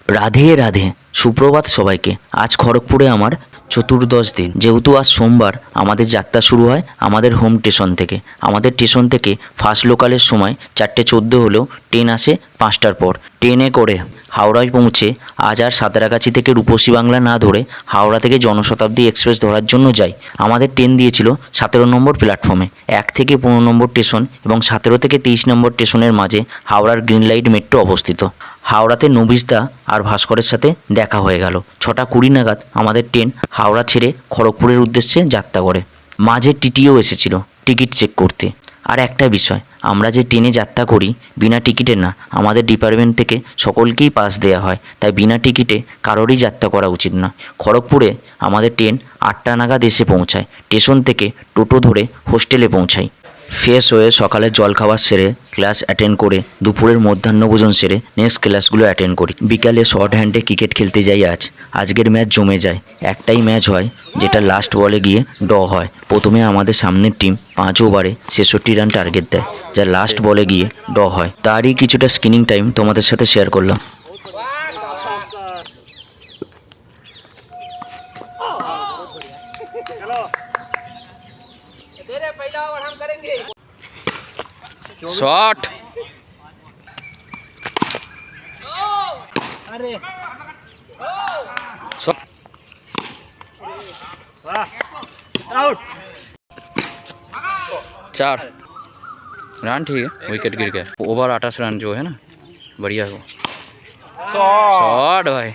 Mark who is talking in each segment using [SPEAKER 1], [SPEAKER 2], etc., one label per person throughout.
[SPEAKER 1] রাধে রাধে, সুপ্রভাত সবাইকে। আজ খড়গপুরে আমার চতুর্দশ দিন। যেহেতু আজ সোমবার, আমাদের যাত্রা শুরু হয় আমাদের হোম স্টেশন থেকে। আমাদের স্টেশন থেকে ফার্স্ট লোকালের সময় 4:14 হলেও ট্রেন আসে 5টার পর। ট্রেনে করে হাওড়ায় পৌঁছে আজ আর সাঁতরাগাছি থেকে রূপসী বাংলা না ধরে হাওড়া থেকে জনশতাব্দী এক্সপ্রেস ধরার জন্য যাই। আমাদের ট্রেন দিয়েছিল 17 নম্বর প্ল্যাটফর্মে। 1 থেকে 15 নম্বর স্টেশন এবং 17 থেকে 23 নম্বর স্টেশনের মাঝে হাওড়ার গ্রিন লাইট মেট্রো অবস্থিত। হাওড়াতে নবিশদা আর ভাস্করের সাথে দেখা হয়ে গেল। 6টা 20 নাগাদ আমাদের ট্রেন হাওড়া ছেড়ে খড়গপুরের উদ্দেশ্যে যাত্রা করে। মাঝে টিটিও এসেছিল টিকিট চেক করতে। আর একটা বিষয়, আমরা যে ট্রেনে যাত্রা করি বিনা টিকিটে না, আমাদের ডিপার্টমেন্ট থেকে সকলকেই পাস দেওয়া হয়, তাই বিনা টিকিটে কারোরই যাত্রা করা উচিত না। খড়গপুরে আমাদের ট্রেন 8টা নাগাদ এসে পৌঁছায়। স্টেশন থেকে টোটো ধরে হোস্টেলে পৌঁছাই। ফ্রেশ হয়ে সকালে জলখাবার সেরে ক্লাস অ্যাটেন্ড করে দুপুরের মধ্যাহ্নভোজন সেরে নেক্সট ক্লাসগুলো অ্যাটেন্ড করি। বিকালে শর্ট হ্যান্ডে ক্রিকেট খেলতে যাই। আজকের ম্যাচ জমে যায়। একটাই ম্যাচ হয় যেটা লাস্ট বলে গিয়ে হয়। প্রথমে আমাদের সামনের টিম 5 ওভারে 66 রান টার্গেট দেয়, যা লাস্ট বলে গিয়ে হয়। তারই কিছুটা স্ক্রিনিং টাইম তোমাদের সাথে শেয়ার করলাম।
[SPEAKER 2] शॉट
[SPEAKER 3] अरे आउट
[SPEAKER 2] 4 रन ठीक है, विकेट गिर गया। ओवर 28 रन जो है ना, बढ़िया हो। शॉट भाई,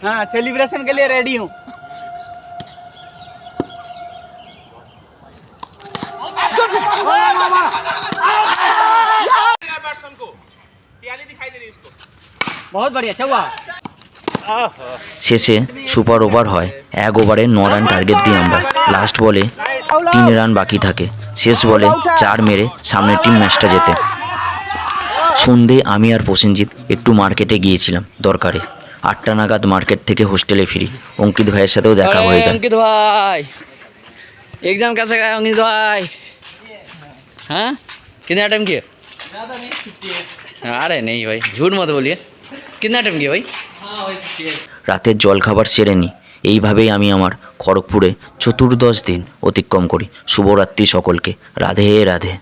[SPEAKER 3] हाँ सेलिब्रेशन के लिए रेडी हूँ। बहुत बढ़िया चौका।
[SPEAKER 1] শেষে সুপার ওভার হয়। 1 ওভারে 9 রান টার্গেট দিই আমরা। লাস্ট বলে 3 রান বাকি থাকে। শেষ বলে 4 মেরে সামনের টিম ম্যাচটা জেতে। সন্ধে আমি আর প্রসেনজিৎ একটু মার্কেটে গিয়েছিলাম দরকারে। 8টা নাগাদ মার্কেট থেকে হোস্টেলে ফিরি। অঙ্কিত ভাইয়ের সাথেও দেখা হয়ে যায়।
[SPEAKER 2] अंकित भाई एग्जाम कैसे गया अंकित भाई? हाँ कितना टाइम किया? अरे नहीं भाई झूठ मत बोलिए, कितना टाइम किया भाई?
[SPEAKER 1] রাতের জলখাবার সেরে নিই। এইভাবেই আমি আমার খড়গপুরে চতুর্দশ দিন অতিক্রম করি। শুভরাত্রি সকলকে। রাধে রাধে।